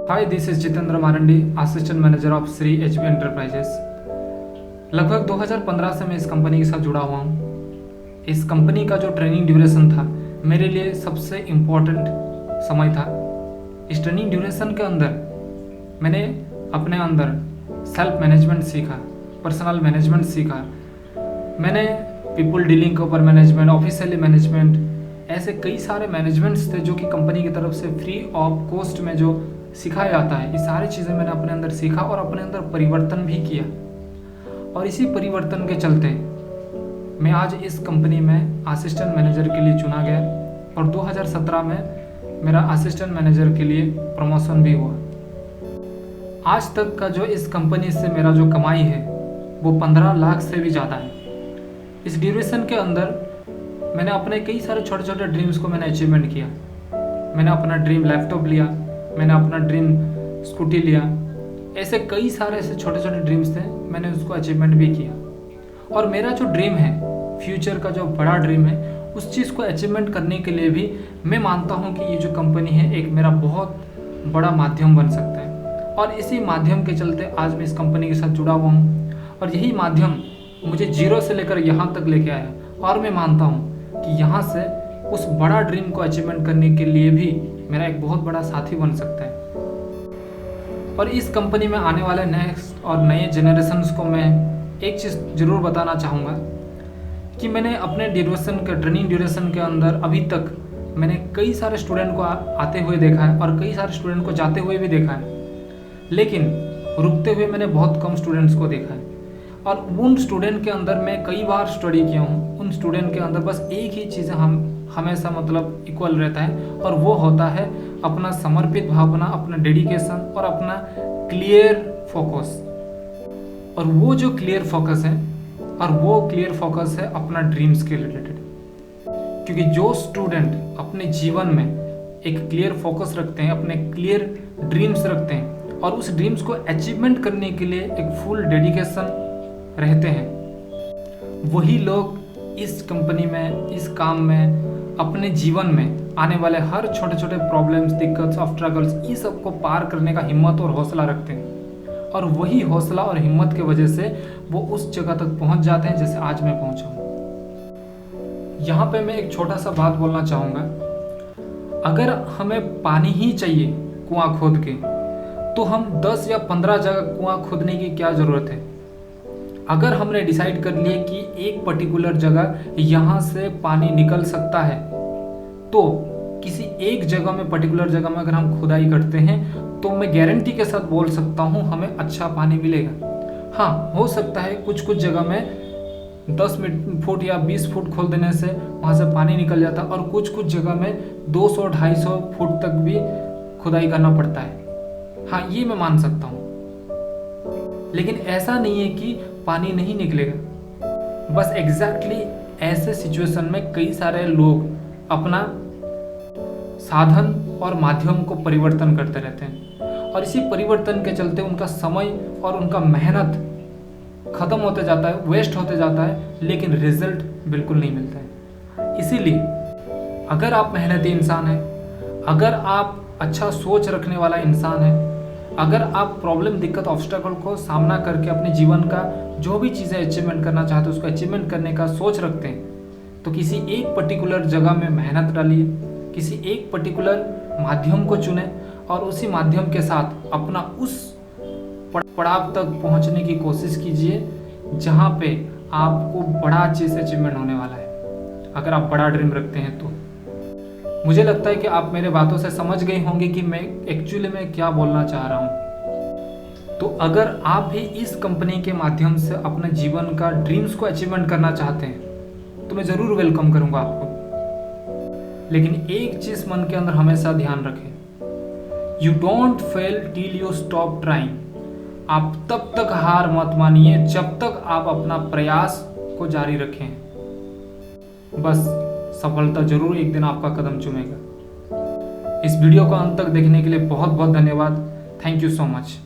Hi, this is Jitendra Marandi, assistant manager of Shri HB enterprises. लगभग 2015 से मैं इस कंपनी के साथ जुड़ा हुआ हूँ। इस कंपनी का जो ट्रेनिंग ड्यूरेशन था मेरे लिए सबसे इम्पोर्टेंट समय था। इस ट्रेनिंग ड्यूरेशन के अंदर मैंने अपने अंदर सेल्फ मैनेजमेंट सीखा, पर्सनल मैनेजमेंट सीखा। मैंने पीपल डीलिंग के ऊपर मैनेजमेंट, ऑफिशियली मैनेजमेंट, ऐसे कई सारे मैनेजमेंट्स थे जो कि कंपनी की तरफ से फ्री ऑफ कॉस्ट में जो सिखाया जाता है। ये सारी चीज़ें मैंने अपने अंदर सीखा और अपने अंदर परिवर्तन भी किया। और इसी परिवर्तन के चलते मैं आज इस कंपनी में असिस्टेंट मैनेजर के लिए चुना गया और 2017 में मेरा असिस्टेंट मैनेजर के लिए प्रमोशन भी हुआ। आज तक का जो इस कंपनी से मेरा जो कमाई है वो 15 लाख से भी ज़्यादा है। इस ड्यूरेशन के अंदर मैंने अपने कई सारे छोटे छोटे ड्रीम्स को मैंने अचीवमेंट किया। मैंने अपना ड्रीम लैपटॉप लिया, मैंने अपना ड्रीम स्कूटी लिया। ऐसे कई सारे ऐसे छोटे छोटे ड्रीम्स थे, मैंने उसको अचीवमेंट भी किया। और मेरा जो ड्रीम है, फ्यूचर का जो बड़ा ड्रीम है, उस चीज़ को अचीवमेंट करने के लिए भी मैं मानता हूँ कि ये जो कंपनी है एक मेरा बहुत बड़ा माध्यम बन सकता है। और इसी माध्यम के चलते आज मैं इस कंपनी के साथ जुड़ा हुआ हूँ और यही माध्यम मुझे जीरो से लेकर यहाँ तक लेके आया। और मैं मानता हूँ कि यहाँ से उस बड़ा ड्रीम को अचीवमेंट करने के लिए भी मेरा एक बहुत बड़ा साथी बन सकता है। और इस कंपनी में आने वाले नेक्स्ट और नए जनरेशन्स को मैं एक चीज़ ज़रूर बताना चाहूँगा कि मैंने अपने ड्यूरेशन के ट्रेनिंग ड्यूरेशन के अंदर अभी तक मैंने कई सारे स्टूडेंट को आते हुए देखा है और कई सारे स्टूडेंट को जाते हुए भी देखा है, लेकिन रुकते हुए मैंने बहुत कम स्टूडेंट्स को देखा है। और उन स्टूडेंट के अंदर मैं कई बार स्टडी किया हूँ, उन स्टूडेंट के अंदर बस एक ही चीज़ हम हमेशा मतलब इक्वल रहता है और वो होता है अपना समर्पित भावना, अपना डेडिकेशन और अपना क्लियर फोकस। और वो जो क्लियर फोकस है और वो क्लियर फोकस है अपना ड्रीम्स के रिलेटेड। क्योंकि जो स्टूडेंट अपने जीवन में एक क्लियर फोकस रखते हैं, अपने क्लियर ड्रीम्स रखते हैं और उस ड्रीम्स को अचीवमेंट करने के लिए एक फुल डेडिकेशन रहते हैं, वही लोग इस कंपनी में, इस काम में, अपने जीवन में आने वाले हर छोटे छोटे प्रॉब्लम्स, दिक्कत, स्ट्रगल्स, ये सब को पार करने का हिम्मत और हौसला रखते हैं। और वही हौसला और हिम्मत की वजह से वो उस जगह तक पहुंच जाते हैं जैसे आज मैं पहुंचा हूँ। यहाँ पे मैं एक छोटा सा बात बोलना चाहूँगा। अगर हमें पानी ही चाहिए कुआं खोद के, तो हम 10 या 15 जगह कुआं खोदने की क्या ज़रूरत है। अगर हमने डिसाइड कर लिए कि एक पर्टिकुलर जगह यहाँ से पानी निकल सकता है, तो किसी एक जगह में, पर्टिकुलर जगह में अगर हम खुदाई करते हैं तो मैं गारंटी के साथ बोल सकता हूँ हमें अच्छा पानी मिलेगा। हाँ, हो सकता है कुछ कुछ जगह में 10 फुट या 20 फुट खोल देने से वहाँ से पानी निकल जाता है और कुछ कुछ जगह में 200-250 फुट तक भी खुदाई करना पड़ता है। हाँ, ये मैं मान सकता हूँ, लेकिन ऐसा नहीं है कि पानी नहीं निकलेगा। बस एग्जैक्टली ऐसे सिचुएशन में कई सारे लोग अपना साधन और माध्यम को परिवर्तन करते रहते हैं और इसी परिवर्तन के चलते उनका समय और उनका मेहनत खत्म होते जाता है, वेस्ट होते जाता है, लेकिन रिजल्ट बिल्कुल नहीं मिलता है। इसीलिए अगर आप मेहनती इंसान हैं, अगर आप अच्छा सोच रखने वाला इंसान है, अगर आप प्रॉब्लम, दिक्कत, ऑब्स्टेकल को सामना करके अपने जीवन का जो भी चीज़ें अचीवमेंट करना चाहते हैं उसको अचीवमेंट करने का सोच रखते हैं, तो किसी एक पर्टिकुलर जगह में मेहनत डालिए, किसी एक पर्टिकुलर माध्यम को चुनें और उसी माध्यम के साथ अपना उस पड़ाव तक पहुंचने की कोशिश कीजिए जहां पे आपको बड़ा चीज़ अचीवमेंट होने वाला है। अगर आप बड़ा ड्रीम रखते हैं तो मुझे लगता है कि आप मेरे बातों से समझ गए होंगे कि मैं एक्चुअली में क्या बोलना चाह रहा हूँ। तो अगर आप भी इस कंपनी के माध्यम से अपने जीवन का ड्रीम्स को अचीवमेंट करना चाहते हैं तो मैं ज़रूर वेलकम करूँगा आपको। लेकिन एक चीज़ मन के अंदर हमेशा ध्यान रखें, you don't fail till you stop trying. आप तब तक हार मत मानिए जब तक आप अपना प्रयास को जारी रखें। बस सफलता जरूर एक दिन आपका कदम चूमेगा। इस वीडियो को अंत तक देखने के लिए बहुत बहुत धन्यवाद। Thank you so much.